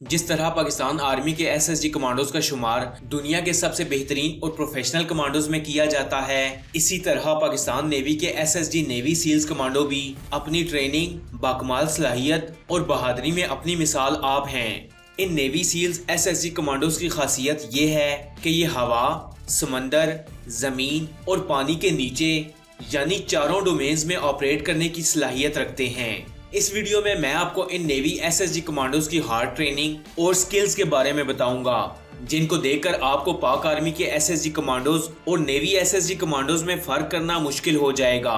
जिस तरह पाकिस्तान आर्मी के एसएसजी कमांडोज का शुमार दुनिया के सबसे बेहतरीन और प्रोफेशनल कमांडोज में किया जाता है, इसी तरह पाकिस्तान नेवी के एसएसजी नेवी सील्स कमांडो भी अपनी ट्रेनिंग, बाकमाल सलाहियत और बहादुरी में अपनी मिसाल आप हैं। इन नेवी सील्स एसएसजी कमांडोज की खासियत ये है कि ये हवा, समंदर, जमीन और पानी के नीचे यानी चारों डोमेन्स में ऑपरेट करने की सलाहियत रखते हैं। इस वीडियो में मैं आपको इन नेवी एसएसजी कमांडोज की हार्ड ट्रेनिंग और स्किल्स के बारे में बताऊंगा, जिनको देखकर आपको पाक आर्मी के एसएसजी कमांडोज और नेवी एसएसजी कमांडोज में फर्क करना मुश्किल हो जाएगा,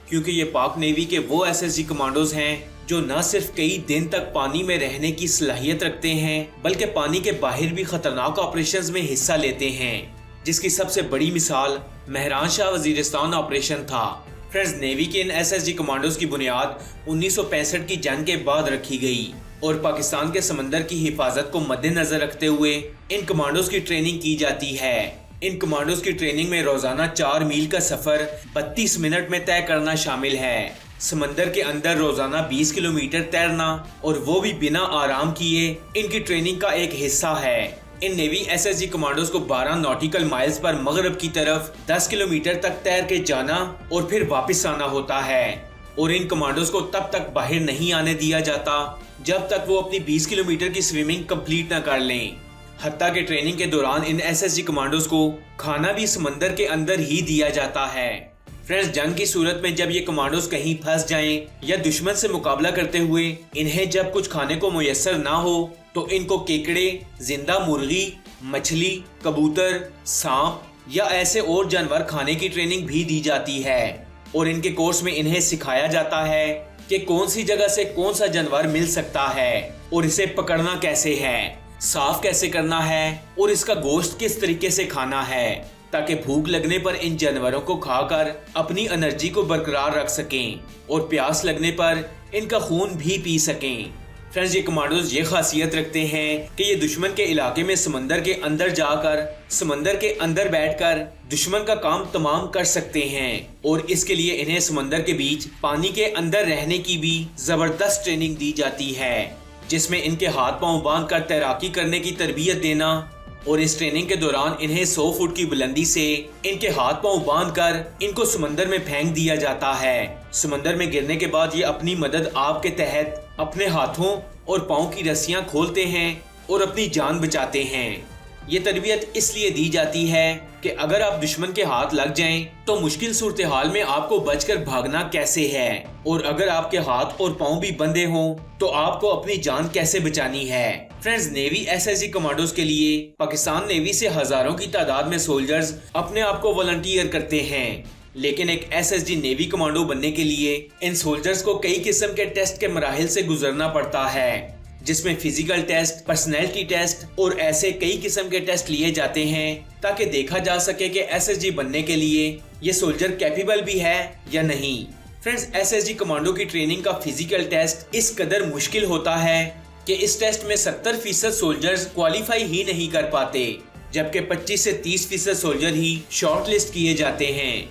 क्योंकि ये पाक नेवी के वो एसएसजी कमांडोज हैं जो न सिर्फ कई दिन तक पानी में रहने की सलाहियत रखते हैं, बल्कि पानी के बाहर भी खतरनाक ऑपरेशंस में हिस्सा लेते हैं, जिसकी सबसे बड़ी मिसाल मेहरान शाह वजीरिस्तान ऑपरेशन था। फ्रेंड्स, नेवी के इन एसएसजी कमांडोज की बुनियाद 1965 की जंग के बाद रखी गई और पाकिस्तान के समंदर की हिफाजत को मद्देनजर रखते हुए इन कमांडोज की ट्रेनिंग की जाती है। इन कमांडोज की ट्रेनिंग में रोजाना 4 मील का सफर 32 मिनट में तय करना शामिल है। समंदर के अंदर रोजाना 20 किलोमीटर तैरना और वो भी बिना आराम किए इनकी ट्रेनिंग का एक हिस्सा है। इन नेवी एसएसजी कमांडोज को 12 नॉटिकल माइल्स पर मगरब की तरफ 10 किलोमीटर तक तैर के जाना और फिर वापस आना होता है, और इन कमांडोज को तब तक बाहर नहीं आने दिया जाता जब तक वो अपनी 20 किलोमीटर की स्विमिंग कंप्लीट न कर लें। हत्ता के ट्रेनिंग के दौरान इन एसएसजी कमांडोज को खाना भी समंदर के अंदर ही दिया जाता है। फ्रेंड्स, जंग की सूरत में जब ये कमांडोज कहीं फंस जाएं या दुश्मन से मुकाबला करते हुए इन्हें जब कुछ खाने को मुयस्सर ना हो तो इनको केकड़े, जिंदा मुर्गी, मछली, कबूतर, सांप या ऐसे और जानवर खाने की ट्रेनिंग भी दी जाती है, और इनके कोर्स में इन्हें सिखाया जाता है कि कौन सी जगह से कौन सा जानवर मिल सकता है और इसे पकड़ना कैसे है, साफ कैसे करना है और इसका गोश्त किस तरीके से खाना है, ताकि भूख लगने पर इन जानवरों को खाकर अपनी एनर्जी को बरकरार रख सकें और प्यास लगने पर इनका खून भी पी सकें। फ्रेंड्स, ये कमांडोज ये खासियत रखते हैं कि ये दुश्मन के इलाके में समंदर के अंदर जाकर समंदर के अंदर बैठकर दुश्मन का काम तमाम कर सकते हैं, और इसके लिए इन्हें समंदर के बीच पानी के अंदर रहने की भी जबरदस्त ट्रेनिंग दी जाती है, जिसमें इनके हाथ पांव बांध कर तैराकी करने की तरबियत देना, और इस ट्रेनिंग के दौरान इन्हें 100 फुट की बुलंदी से इनके हाथ पांव बांधकर इनको समंदर में फेंक दिया जाता है। समंदर में गिरने के बाद ये अपनी मदद आप के तहत अपने हाथों और पांव की रस्सियां खोलते हैं और अपनी जान बचाते हैं। ये तरबियत इसलिए दी जाती है कि अगर आप दुश्मन के हाथ लग जाएं तो मुश्किल सूरत हाल में आपको बचकर भागना कैसे है, और अगर आपके हाथ और पांव भी बंधे हों तो आपको अपनी जान कैसे बचानी है। फ्रेंड्स, नेवी एसएसजी कमांडोज के लिए पाकिस्तान नेवी से हजारों की तादाद में सोल्जर्स अपने आप को वॉलंटियर करते हैं, लेकिन एक एसएसजी नेवी कमांडो बनने के लिए इन सोल्जर्स को कई किस्म के टेस्ट के मराहिल से गुजरना पड़ता है, जिसमें फिजिकल टेस्ट, पर्सनैलिटी टेस्ट और ऐसे कई किस्म के टेस्ट लिए जाते हैं ताकि देखा जा सके कि एसएसजी बनने के लिए ये सोल्जर कैपेबल भी है या नहीं। फ्रेंड्स, एसएसजी कमांडो की ट्रेनिंग का फिजिकल टेस्ट इस कदर मुश्किल होता है कि इस टेस्ट में 70% सोल्जर्स क्वालिफाई ही नहीं कर पाते, जबकि 25 से 30% सोल्जर ही शॉर्ट लिस्ट किए जाते हैं।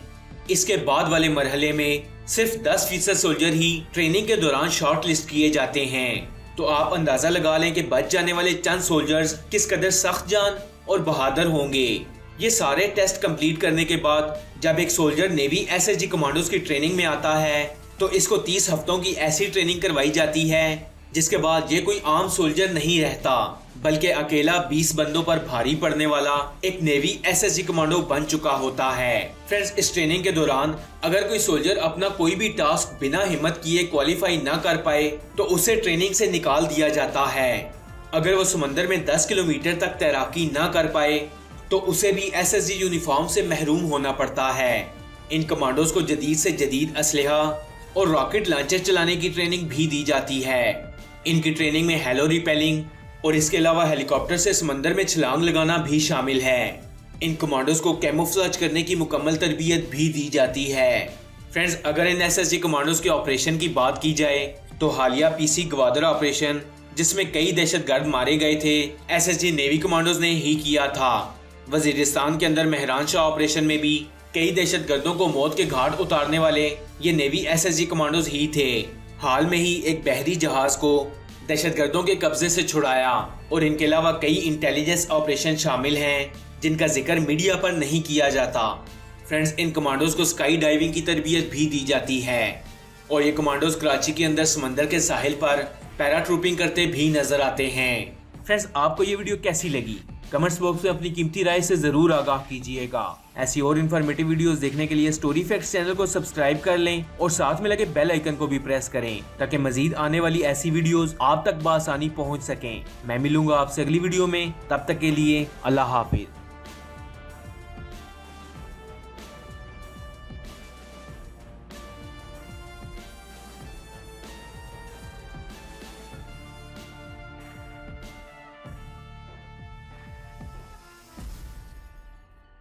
इसके बाद वाले मरहले में सिर्फ 10% सोल्जर ही ट्रेनिंग के दौरान शॉर्ट लिस्ट किए जाते हैं। तो आप अंदाजा लगा लें कि बच जाने वाले चंद सोल्जर्स किस कदर सख्त जान और बहादुर होंगे। ये सारे टेस्ट कंप्लीट करने के बाद जब एक सोल्जर नेवी एसएसजी कमांडोज की ट्रेनिंग में आता है तो इसको 30 हफ्तों की ऐसी ट्रेनिंग करवाई जाती है जिसके बाद ये कोई आम सोल्जर नहीं रहता, बल्कि अकेला 20 बंदों पर भारी पड़ने वाला एक नेवी एसएसजी कमांडो बन चुका होता है। फ्रेंड्स, इस ट्रेनिंग के दौरान अगर कोई सोल्जर अपना कोई भी टास्क बिना हिम्मत किए क्वालिफाई ना कर पाए तो उसे ट्रेनिंग से निकाल दिया जाता है। अगर वो समंदर में 10 किलोमीटर तक तैराकी ना कर पाए तो उसे भी एसएसजी यूनिफॉर्म से महरूम होना पड़ता है। इन कमांडोज को जदीद से जदीद असलहा और रॉकेट लॉन्चर चलाने की ट्रेनिंग भी दी जाती है। इनकी ट्रेनिंग में हेलो रिपेलिंग और इसके अलावा हेलीकॉप्टर से समंदर में छलांग लगाना भी शामिल है। इन कमांडोज को कैमोफ्लेज करने की मुकम्मल तरबियत भी दी जाती है। फ्रेंड्स, अगर इन एसएसजी कमांडोज के ऑपरेशन की बात की जाए तो हालिया पीसी गवादर ऑपरेशन, जिसमें कई दहशतगर्द मारे गए थे, एसएसजी नेवी कमांडोज ने ही किया था। वजीरिस्तान के अंदर मेहरान शाह ऑपरेशन में भी कई दहशतगर्दों को मौत के घाट उतारने वाले ये नेवी एसएसजी कमांडोज ही थे। हाल में ही एक बहरी जहाज को दहशतगर्दों के कब्जे से छुड़ाया और इनके अलावा कई इंटेलिजेंस ऑपरेशन शामिल हैं जिनका जिक्र मीडिया पर नहीं किया जाता। फ्रेंड्स, इन कमांडोज को स्काई डाइविंग की तरबियत भी दी जाती है और ये कमांडोज कराची के अंदर समंदर के साहिल पर पैराट्रूपिंग करते भी नजर आते हैं। फ्रेंड्स, आपको ये वीडियो कैसी लगी? कमेंट्स बॉक्स में अपनी कीमती राय से जरूर आगाह कीजिएगा। ऐसी और इन्फॉर्मेटिव वीडियोस देखने के लिए स्टोरी फैक्ट्स चैनल को सब्सक्राइब कर लें और साथ में लगे बेल आइकन को भी प्रेस करें ताकि मजीद आने वाली ऐसी वीडियोस आप तक बआसानी पहुंच सकें। मैं मिलूंगा आपसे अगली वीडियो में, तब तक के लिए अल्लाह हाफिज।